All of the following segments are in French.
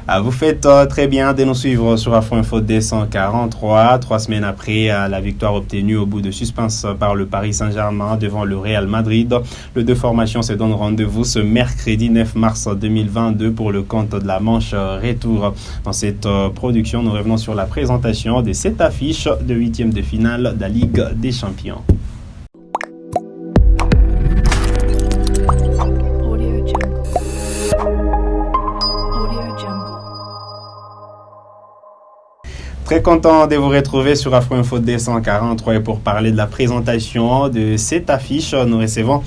Vous faites très bien de nous suivre sur Afro Info D143, 3 semaines après la victoire obtenue au bout de suspense par le Paris Saint-Germain devant le Real Madrid. Le deux formations se donnent rendez-vous ce mercredi 9 mars 2022 pour le compte de la manche retour. Dans cette production, nous revenons sur la présentation de cette affiche de huitième de finale de la Ligue des Champions. Très content de vous retrouver sur Afro Info D143 et pour parler de la présentation de cette affiche, nous recevons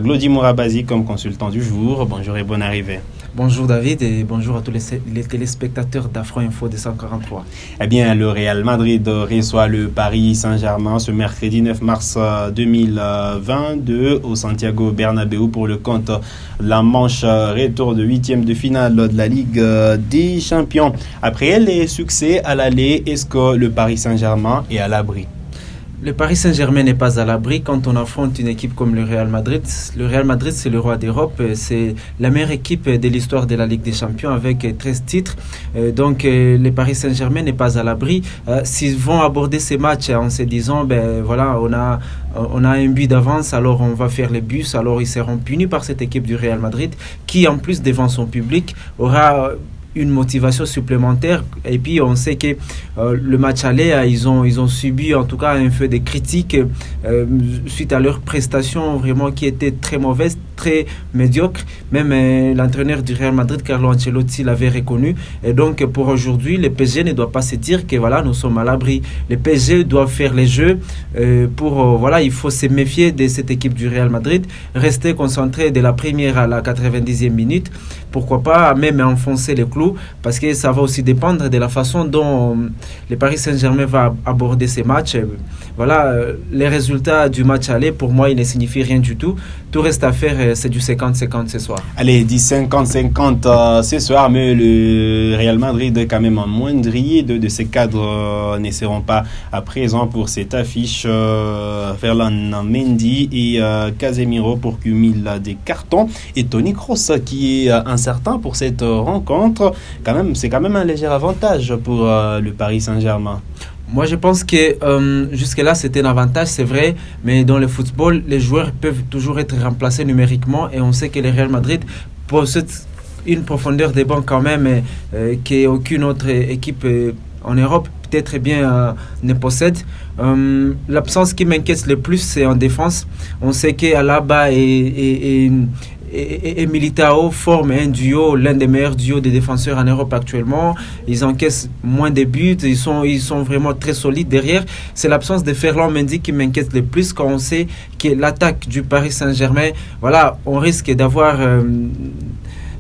Glody Mourabazi comme consultant du jour. Bonjour et bonne arrivée. Bonjour David et bonjour à tous les téléspectateurs d'Afro Info D143. Eh bien, le Real Madrid reçoit le Paris Saint-Germain ce mercredi 9 mars 2022 au Santiago Bernabéu pour le compte de la manche retour de huitième de finale de la Ligue des Champions. Après les succès à l'aller, est-ce que le Paris Saint-Germain est à l'abri? Le Paris Saint-Germain n'est pas à l'abri quand on affronte une équipe comme le Real Madrid. Le Real Madrid, c'est le roi d'Europe. C'est la meilleure équipe de l'histoire de la Ligue des Champions avec 13 titres. Donc, le Paris Saint-Germain n'est pas à l'abri. S'ils vont aborder ces matchs en se disant, voilà, on a un but d'avance, alors on va faire les buts. Alors, ils seront punis par cette équipe du Real Madrid qui, en plus, devant son public, aura une motivation supplémentaire. Et puis on sait que le match aller, ils ont subi en tout cas un feu de critiques suite à leur prestation vraiment qui était très mauvaise, très médiocre. Même l'entraîneur du Real Madrid, Carlo Ancelotti, l'avait reconnu. Et donc pour aujourd'hui, le PSG ne doit pas se dire que voilà, nous sommes à l'abri. Le PSG doit faire les jeux voilà, il faut se méfier de cette équipe du Real Madrid, rester concentré de la première à la 90e minute, pourquoi pas même enfoncer les clous, parce que ça va aussi dépendre de la façon dont le Paris Saint-Germain va aborder ces matchs. Voilà, les résultats du match aller, pour moi, ils ne signifient rien du tout. Tout reste à faire, c'est du 50-50 ce soir. Allez, 10-50-50 ce soir, mais le Real Madrid est quand même en moindrie. Deux de ses cadres ne seront pas à présent pour cette affiche. Ferland Mendy et Casemiro pour cumul des cartons. Et Toni Kroos qui est incertain pour cette rencontre. C'est quand même un léger avantage pour le Paris Saint-Germain. Moi, je pense que jusque-là, c'était un avantage, c'est vrai. Mais dans le football, les joueurs peuvent toujours être remplacés numériquement. Et on sait que le Real Madrid possède une profondeur de banc quand même qu'aucune autre équipe en Europe peut-être bien ne possède. L'absence qui m'inquiète le plus, c'est en défense. On sait qu'Alaba et Militao forment un duo, l'un des meilleurs duos des défenseurs en Europe actuellement. Ils encaissent moins de buts, ils sont vraiment très solides derrière. C'est l'absence de Ferland Mendy qui m'inquiète le plus quand on sait que l'attaque du Paris Saint-Germain, voilà, on risque d'avoir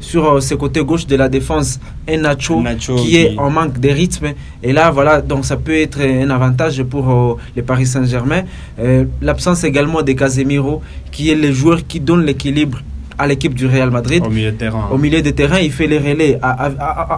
sur ce côté gauche de la défense un Nacho qui est en manque de rythme, et là voilà, donc ça peut être un avantage pour le Paris Saint-Germain. L'absence également de Casemiro qui est le joueur qui donne l'équilibre à l'équipe du Real Madrid. Au milieu de terrain, il fait les relais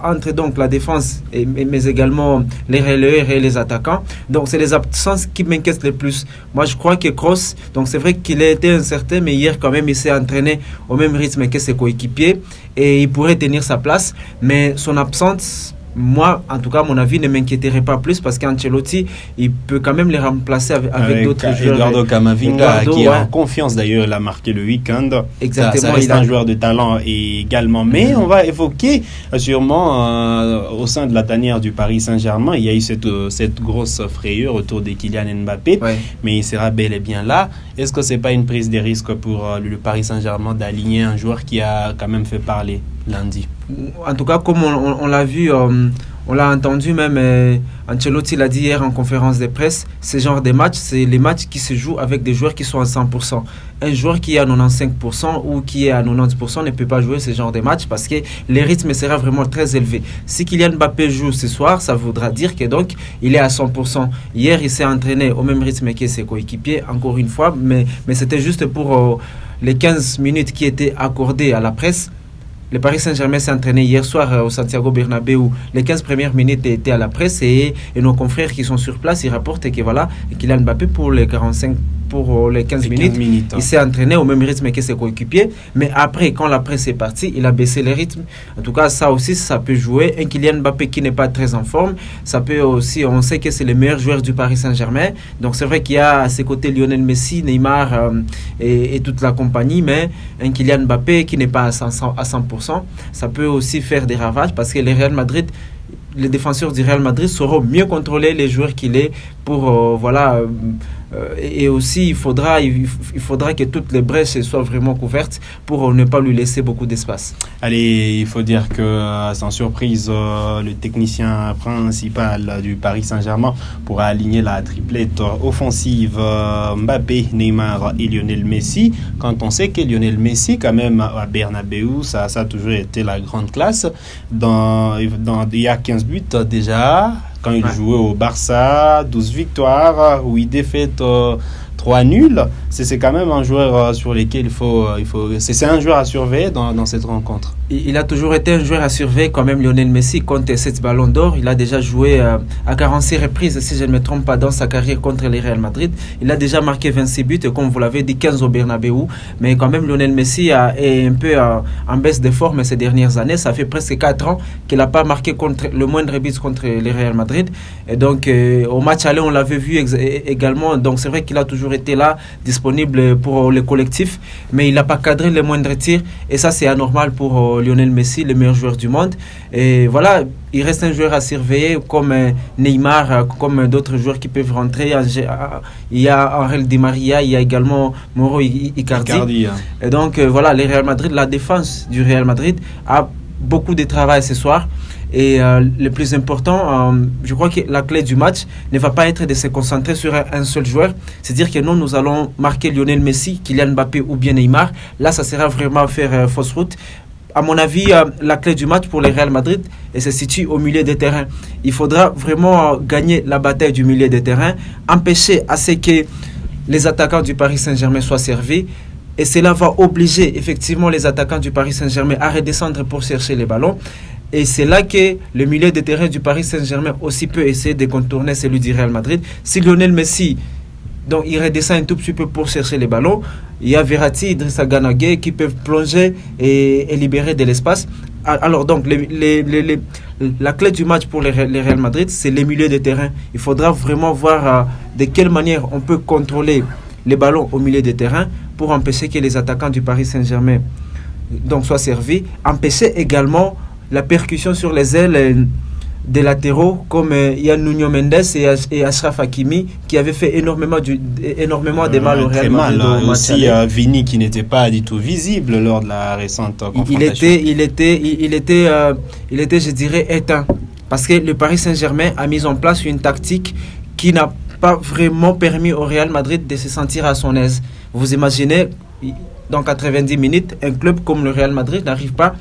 entre donc la défense mais également les relais et les attaquants. Donc c'est les absences qui m'inquiètent le plus. Moi je crois que Kroos, donc c'est vrai qu'il a été incertain, mais hier quand même il s'est entraîné au même rythme que ses coéquipiers et il pourrait tenir sa place, mais son absence, moi, en tout cas, mon avis ne m'inquiéterait pas plus parce qu'Ancelotti, il peut quand même les remplacer avec d'autres joueurs. Eduardo Camavinga, qui est en confiance d'ailleurs, il a marqué le week-end. Exactement. Ça reste un joueur de talent également. Mais on va évoquer sûrement au sein de la tanière du Paris Saint-Germain, il y a eu cette grosse frayeur autour de Kylian Mbappé, mais il sera bel et bien là. Est-ce que ce n'est pas une prise de risque pour le Paris Saint-Germain d'aligner un joueur qui a quand même fait parler lundi? En tout cas, comme on l'a vu, on l'a entendu même, Ancelotti l'a dit hier en conférence de presse, ce genre de matchs, c'est les matchs qui se jouent avec des joueurs qui sont à 100%. Un joueur qui est à 95% ou qui est à 90% ne peut pas jouer ce genre de matchs parce que le rythme sera vraiment très élevé. Si Kylian Mbappé joue ce soir, ça voudra dire que donc il est à 100%. Hier, il s'est entraîné au même rythme que ses coéquipiers, encore une fois, mais c'était juste pour les 15 minutes qui étaient accordées à la presse. Le Paris Saint-Germain s'est entraîné hier soir au Santiago Bernabéu. Les 15 premières minutes étaient à la presse et nos confrères qui sont sur place, ils rapportent que voilà, Kylian Mbappé pour les 45 pour les 15 minutes. Il s'est entraîné au même rythme que ses coéquipiers. Mais après, quand la presse est partie, il a baissé le rythme. En tout cas, ça aussi, ça peut jouer. Un Kylian Mbappé qui n'est pas très en forme, ça peut aussi, on sait que c'est le meilleur joueur du Paris Saint-Germain. Donc c'est vrai qu'il y a à ses côtés Lionel Messi, Neymar et toute la compagnie, mais un Kylian Mbappé qui n'est pas à 100%, ça peut aussi faire des ravages parce que le Real Madrid, les défenseurs du Real Madrid sauront mieux contrôler les joueurs qu'il est pour et aussi il faudra que toutes les brèches soient vraiment couvertes pour ne pas lui laisser beaucoup d'espace. Allez, il faut dire que sans surprise, le technicien principal du Paris Saint-Germain pourra aligner la triplette offensive Mbappé, Neymar et Lionel Messi. Quand on sait que Lionel Messi, quand même, à Bernabeu, ça a toujours été la grande classe. Il y a 15 buts déjà. Quand il jouait au Barça, 12 victoires, 8 défaites, 3 nuls. C'est quand même un joueur sur lequel c'est un joueur à surveiller dans cette rencontre. Il a toujours été un joueur à surveiller quand même. Lionel Messi compte 7 ballons d'or. Il a déjà joué à 46 reprises, si je ne me trompe pas, dans sa carrière contre le Real Madrid. Il a déjà marqué 26 buts, comme vous l'avez dit, 15 au Bernabeu. Mais quand même, Lionel Messi est un peu en baisse de forme ces dernières années. Ça fait presque 4 ans qu'il n'a pas marqué le moindre but contre le Real Madrid. Et donc, au match aller, on l'avait vu également. Donc, c'est vrai qu'il a toujours été là, disponible pour le collectif. Mais il n'a pas cadré les moindres tirs. Et ça, c'est anormal pour Lionel Messi, le meilleur joueur du monde. Et voilà, il reste un joueur à surveiller comme Neymar, comme d'autres joueurs qui peuvent rentrer. Il y a Angel Di Maria, il y a également Mauro Icardi. Et donc voilà, le Real Madrid, la défense du Real Madrid a beaucoup de travail ce soir. Et le plus important, je crois que la clé du match ne va pas être de se concentrer sur un seul joueur. C'est-à-dire que nous allons marquer Lionel Messi, Kylian Mbappé ou bien Neymar. Là, ça sera vraiment faire fausse route. À mon avis, la clé du match pour le Real Madrid se situe au milieu de terrain. Il faudra vraiment gagner la bataille du milieu de terrain, empêcher à ce que les attaquants du Paris Saint-Germain soient servis. Et cela va obliger effectivement les attaquants du Paris Saint-Germain à redescendre pour chercher les ballons. Et c'est là que le milieu de terrain du Paris Saint-Germain aussi peut essayer de contourner celui du Real Madrid. Si Lionel Messi, donc il redescend un tout petit peu pour chercher les ballons, il y a Verratti, Idrissa Gana Gueye qui peuvent plonger et libérer de l'espace. Alors donc la clé du match pour le Real Madrid, c'est les milieux de terrain. Il faudra vraiment voir de quelle manière on peut contrôler les ballons au milieu de terrain pour empêcher que les attaquants du Paris Saint-Germain donc soient servis. Empêcher également la percussion sur les ailes des latéraux comme Yann Nuno Mendes et Achraf Hakimi qui avaient fait énormément de mal au Real Madrid. Aussi Vini qui n'était pas du tout visible lors de la récente confrontation. Il était, je dirais, éteint parce que le Paris Saint-Germain a mis en place une tactique qui n'a pas vraiment permis au Real Madrid de se sentir à son aise. Vous imaginez, dans 90 minutes, un club comme le Real Madrid n'arrive pas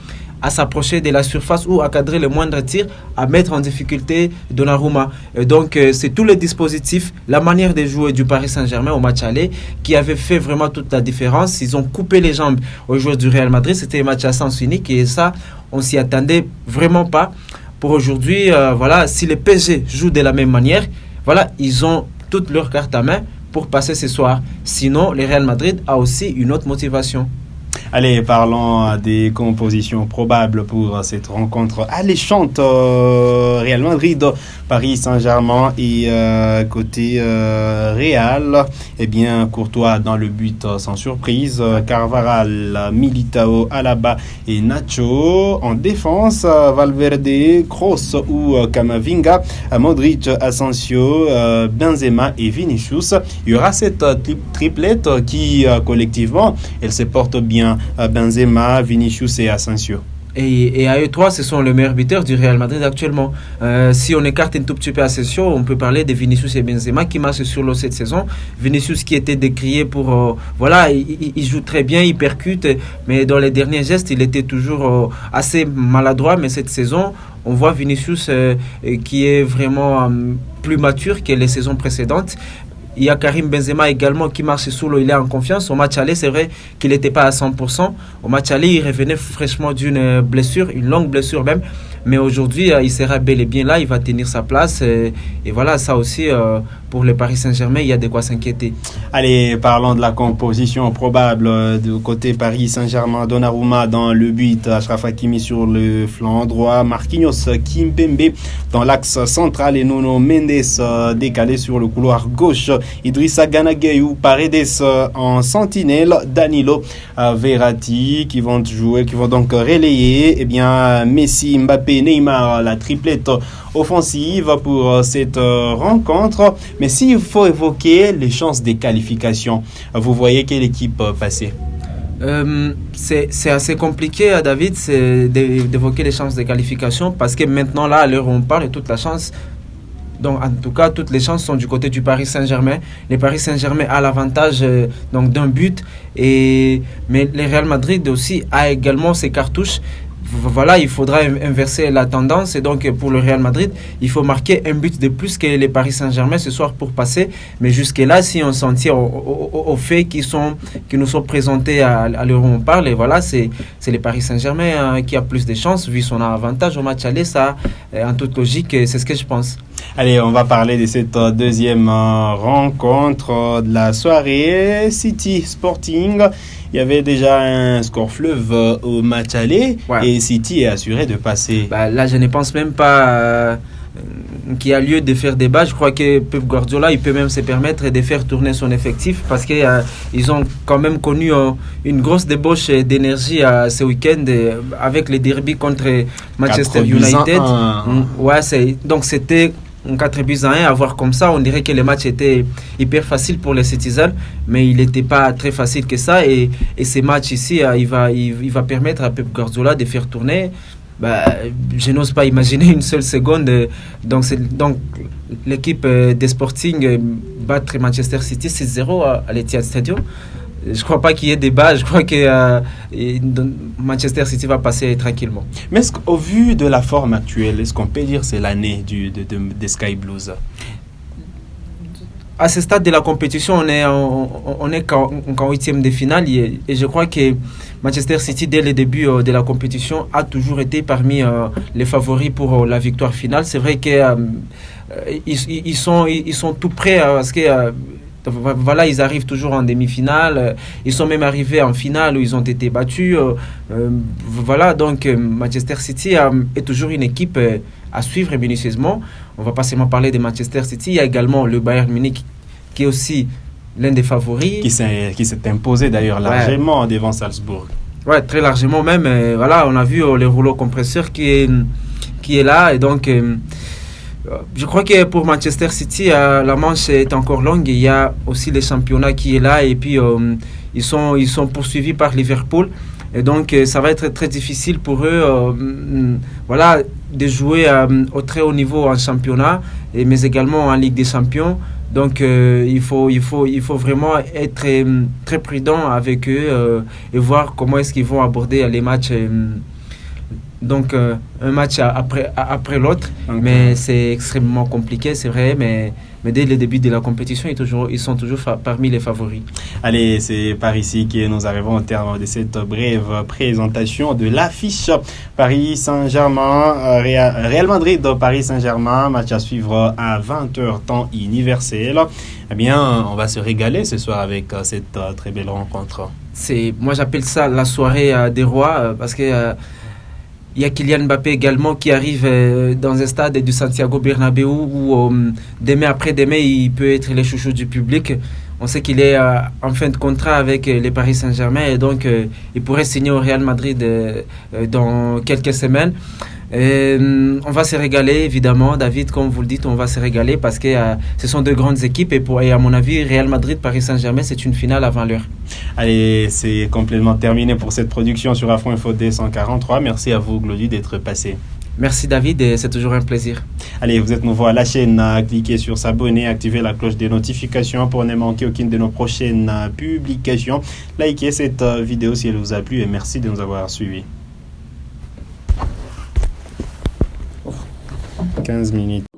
à s'approcher de la surface ou à cadrer le moindre tir, à mettre en difficulté Donnarumma. Donc, c'est tous les dispositifs, la manière de jouer du Paris Saint-Germain au match aller qui avait fait vraiment toute la différence. Ils ont coupé les jambes aux joueurs du Real Madrid. C'était un match à sens unique et ça, on s'y attendait vraiment pas. Pour aujourd'hui, voilà, si les PSG jouent de la même manière, voilà, ils ont toutes leurs cartes à main pour passer ce soir. Sinon, le Real Madrid a aussi une autre motivation. Allez, parlons des compositions probables pour cette rencontre alléchante. Real Madrid, Paris Saint-Germain et côté Real, eh bien Courtois dans le but sans surprise, Carvajal, Militao, Alaba et Nacho. En défense, Valverde, Kroos ou Camavinga, Modric, Asensio, Benzema et Vinicius. Il y aura cette triplette qui collectivement, elle se porte bien. Benzema, Vinicius et Asensio. Et à eux trois, ce sont les meilleurs buteurs du Real Madrid actuellement. Si on écarte un tout petit peu Asensio, on peut parler de Vinicius et Benzema qui marchent sur l'eau cette saison. Vinicius qui était décrié pour... voilà, il joue très bien, il percute, mais dans les derniers gestes, il était toujours assez maladroit. Mais cette saison, on voit Vinicius qui est vraiment plus mature que les saisons précédentes. Il y a Karim Benzema également qui marche sous l'eau, il est en confiance. Au match aller, c'est vrai qu'il n'était pas à 100%. Au match aller, il revenait fraîchement d'une blessure, une longue blessure même. Mais aujourd'hui, il sera bel et bien là, il va tenir sa place. Et voilà, ça aussi, pour le Paris Saint-Germain, il y a de quoi s'inquiéter. Allez, parlons de la composition probable du côté Paris Saint-Germain. Donnarumma dans le but, Achraf Hakimi sur le flanc droit, Marquinhos, Kimpembe dans l'axe central et Nuno Mendes décalé sur le couloir gauche. Idrissa Gana Gueye, Paredes en sentinelle, Danilo, Verratti qui vont donc relayer Messi, Mbappé, Neymar, la triplette offensive pour cette rencontre. Mais s'il faut évoquer les chances des qualifications, vous voyez quelle équipe passer? C'est assez compliqué, David, d'évoquer les chances de qualification parce que maintenant, là, à l'heure où on parle, toute la chance, donc en tout cas, toutes les chances sont du côté du Paris Saint-Germain. Le Paris Saint-Germain a l'avantage d'un but, mais le Real Madrid aussi a également ses cartouches. Voilà, il faudra inverser la tendance et donc pour le Real Madrid, il faut marquer un but de plus que les Paris Saint-Germain ce soir pour passer. Mais jusque-là, si on s'en tire aux faits qui nous sont présentés à l'heure où on parle, et voilà, c'est le Paris Saint-Germain qui a plus de chances vu son avantage au match aller. Ça, en toute logique, c'est ce que je pense. Allez, on va parler de cette deuxième rencontre de la soirée. City Sporting. Il y avait déjà un score fleuve au match aller et City est assuré de passer. Là, je ne pense même pas qu'il y a lieu de faire débat. Je crois que Pep Guardiola, il peut même se permettre de faire tourner son effectif parce qu'ils ont quand même connu une grosse débauche d'énergie ce week-end avec les derbies contre Manchester United. Donc c'était 4-1 à voir comme ça, on dirait que le match était hyper facile pour les Citizens, mais il n'était pas très facile que ça et ces matchs ici, il va permettre à Pep Guardiola de faire tourner. Je n'ose pas imaginer une seule seconde. Donc l'équipe des Sporting battre Manchester City 6-0 à l'Etihad Stadium. Je ne crois pas qu'il y ait débat. Je crois que Manchester City va passer tranquillement. Mais au vu de la forme actuelle, est-ce qu'on peut dire que c'est l'année des Sky Blues? À ce stade de la compétition, on est qu'en huitième de finale et je crois que Manchester City, dès le début de la compétition, a toujours été parmi les favoris pour la victoire finale. C'est vrai qu'ils sont tout prêts parce que voilà, ils arrivent toujours en demi-finale. Ils sont même arrivés en finale où ils ont été battus. Voilà, donc Manchester City est toujours une équipe à suivre minutieusement. On va pas seulement parler de Manchester City. Il y a également le Bayern Munich qui est aussi l'un des favoris. Qui s'est imposé d'ailleurs largement devant Salzbourg. Ouais, très largement même. Voilà, on a vu le rouleau compresseur qui est là et donc. Je crois que pour Manchester City, la manche est encore longue. Il y a aussi le championnat qui est là et puis ils sont poursuivis par Liverpool. Et donc, ça va être très difficile pour eux de jouer au très haut niveau en championnat, mais également en Ligue des Champions. Donc, il faut vraiment être très prudent avec eux et voir comment est-ce qu'ils vont aborder les matchs. Donc, un match après l'autre, mais c'est extrêmement compliqué, c'est vrai, mais dès le début de la compétition, ils sont toujours parmi les favoris. Allez, c'est par ici que nous arrivons au terme de cette brève présentation de l'affiche Paris Saint-Germain, Real Madrid, Paris Saint-Germain, match à suivre à 20h temps universel. Eh bien, on va se régaler ce soir avec cette très belle rencontre. Moi, j'appelle ça la soirée des rois parce que il y a Kylian Mbappé également qui arrive dans un stade du Santiago Bernabéu où demain après-demain, il peut être le chouchou du public. On sait qu'il est en fin de contrat avec le Paris Saint-Germain et donc il pourrait signer au Real Madrid dans quelques semaines. On va se régaler évidemment, David, comme vous le dites, on va se régaler parce que ce sont deux grandes équipes et à mon avis, Real Madrid, Paris Saint-Germain, c'est une finale avant l'heure. Allez, c'est complètement terminé pour cette production sur Afro Info D143. Merci à vous, Glody, d'être passé. Merci David et c'est toujours un plaisir. Allez, vous êtes nouveau à la chaîne, cliquez sur s'abonner, activez la cloche des notifications pour ne manquer aucune de nos prochaines publications. Likez cette vidéo si elle vous a plu et merci de nous avoir suivis. 15 minutes.